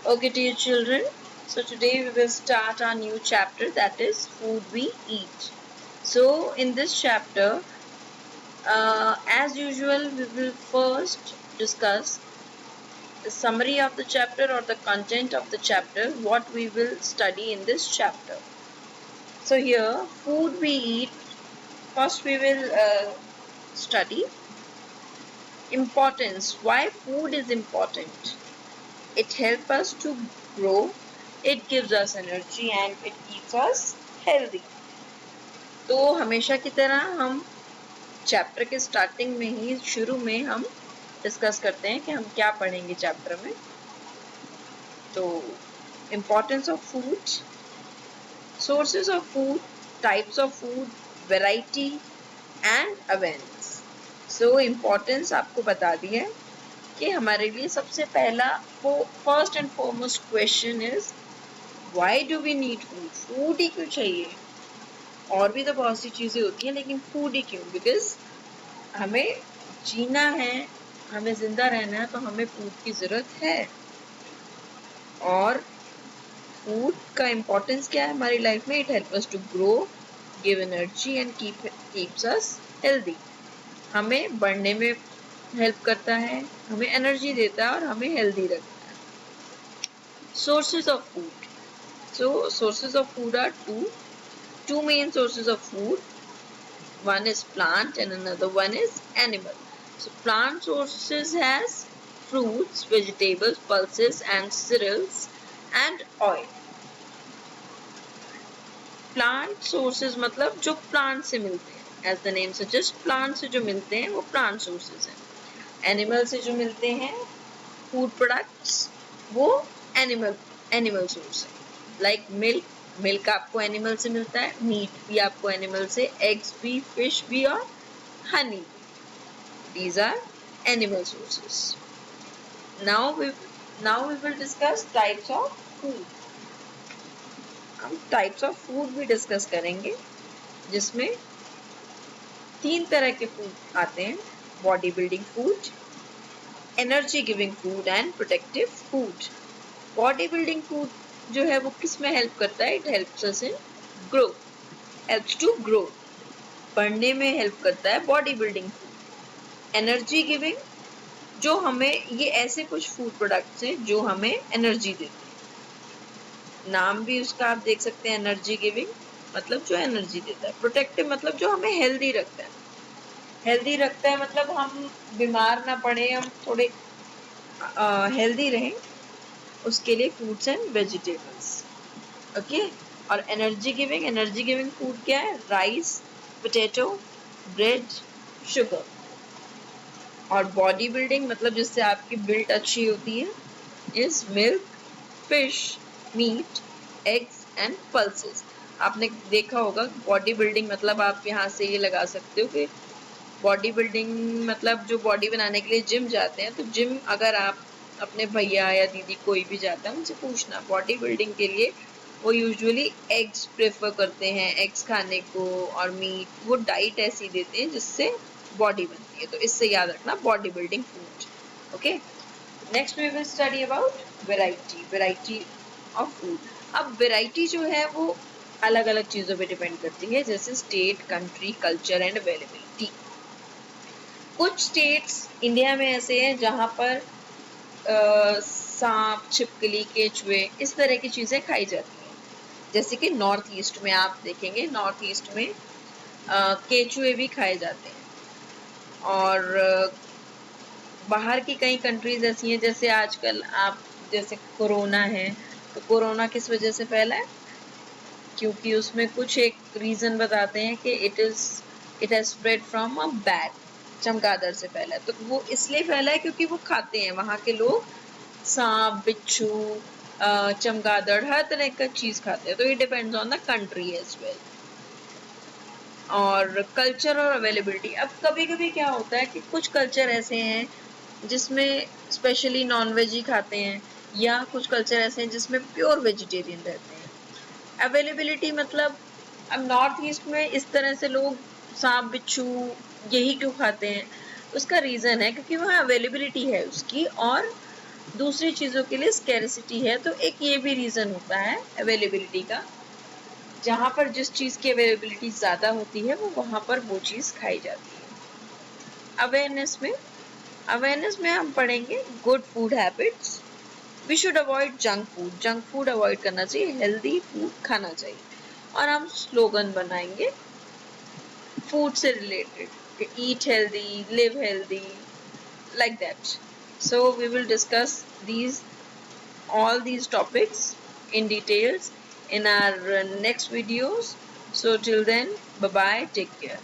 Okay, dear children, so today we will start our new chapter, that is food we eat. So in this chapter, as usual, we will first discuss the summary of the chapter or the content of the chapter, what we will study in this chapter. So here, food we eat, first we will study importance, why food is important. It helps us to grow, it gives us energy and it keeps us healthy. तो हमेशा की तरह हम chapter के starting में ही शुरू में हम डिस्कस करते हैं कि हम क्या पढ़ेंगे चैप्टर में. तो importance of food, sources of food, types of food, variety and awareness. So importance आपको बता दी है कि हमारे लिए सबसे पहला first and foremost question is why do we need food. Food ही क्यों चाहिए? और भी तो बहुत सी चीजें होती हैं लेकिन फूड ही क्यों? बिकॉज हमें जीना है, हमें जिंदा रहना है, तो हमें फूड की जरूरत है. और फूड का इम्पोर्टेंस क्या है हमारी लाइफ में? It help us to grow, give energy and keeps us healthy. हमें बढ़ने में हेल्प करता है, हमें एनर्जी देता है और हमें हेल्दी रखता है. Sources of food. So sources of food are two main sources of food. One is plant and another one is animal. So plant sources has fruits, vegetables, pulses and cereals and oil. Plant sources मतलब जो plant से मिलते हैं. As the name suggests, plant से जो मिलते हैं वो plant sources हैं. Animal से जो मिलते हैं food products वो animal source है. लाइक मिल्क आपको एनिमल से मिलता है, मीट भी आपको एनिमल से, एग्स भी, फिश भी और honey. These are animal sources. Now we will discuss types of food. हम टाइप्स ऑफ फूड भी डिस्कस करेंगे जिसमें 3 तरह के फूड आते हैं: body building food, energy giving food and protective food. Body building food जो है वो किस में हेल्प करता है? It helps us in grow, helps to grow, बढ़ने में हेल्प करता है body building food. Energy giving, जो हमें, ये ऐसे कुछ फूड प्रोडक्ट्स हैं जो हमें एनर्जी देते हैं. नाम भी उसका आप देख सकते हैं, एनर्जी गिविंग मतलब जो एनर्जी देता है. प्रोटेक्टिव मतलब जो हमें हेल्दी रखता है. हेल्दी रखता है मतलब हम बीमार ना पड़े, हम थोड़े हेल्दी रहें, उसके लिए फ्रूट्स एंड वेजिटेबल्स. ओके. और एनर्जी गिविंग फूड क्या है? Rice, potato, bread, sugar. और बॉडी बिल्डिंग मतलब जिससे आपकी बिल्ड अच्छी होती है is milk, fish, meat, eggs and pulses. आपने देखा होगा बॉडी बिल्डिंग मतलब आप यहाँ से ये लगा सकते हो कि बॉडी बिल्डिंग मतलब जो बॉडी बनाने के लिए जिम जाते हैं, तो जिम अगर आप अपने भैया या दीदी कोई भी जाता है उनसे पूछना, बॉडी बिल्डिंग के लिए वो यूजुअली एग्स प्रेफर करते हैं, एग्स खाने को, और मीट. वो डाइट ऐसी देते हैं जिससे बॉडी बनती है. तो इससे याद रखना body building food. Okay. Next we will study about variety of food. अब वेराइटी जो है वो अलग अलग चीज़ों पे डिपेंड करती है, जैसे state, country, culture and availability. कुछ स्टेट्स इंडिया में ऐसे हैं जहाँ पर सांप, छिपकली, केचुए, इस तरह की चीज़ें खाई जाती हैं. जैसे कि नॉर्थ ईस्ट में आप देखेंगे, नॉर्थ ईस्ट में केचुए भी खाए जाते हैं. और बाहर की कई कंट्रीज ऐसी हैं, जैसे आजकल आप, जैसे कोरोना है, तो कोरोना किस वजह से फैला है? क्योंकि उसमें कुछ एक रीज़न बताते हैं कि it has spread from a bat, चमगादड़ से फैला है. तो वो इसलिए फैला है क्योंकि वो खाते हैं, वहाँ के लोग सांप, बिच्छू, चमगादड़, हर तरह का चीज़ खाते हैं. तो it depends on the country as well. और कल्चर और अवेलेबिलिटी. अब कभी कभी क्या होता है कि कुछ कल्चर ऐसे हैं जिसमें स्पेशली नॉन वेज ही खाते हैं, या कुछ कल्चर ऐसे हैं जिसमें प्योर वेजिटेरियन रहते हैं. अवेलेबिलिटी मतलब अब नॉर्थ ईस्ट में इस तरह से लोग सांप, बिच्छू यही क्यों खाते हैं? उसका रीज़न है क्योंकि वहाँ अवेलेबिलिटी है उसकी, और दूसरी चीज़ों के लिए स्कैरिसिटी है, तो एक ये भी रीज़न होता है अवेलेबिलिटी का। जहाँ पर जिस चीज़ की अवेलेबिलिटी ज़्यादा होती है वो वहाँ पर वो चीज़ खाई जाती है। अवेयरनेस में हम पढ़ेंगे good food habits. We should avoid junk food avoid करना चाहिए, हेल्दी फूड खाना चाहिए। और हम स्लोगन बनाएंगे फूड से related, eat healthy, live healthy, like that. So we will discuss all these topics in details in our next videos. So till then, bye bye, take care.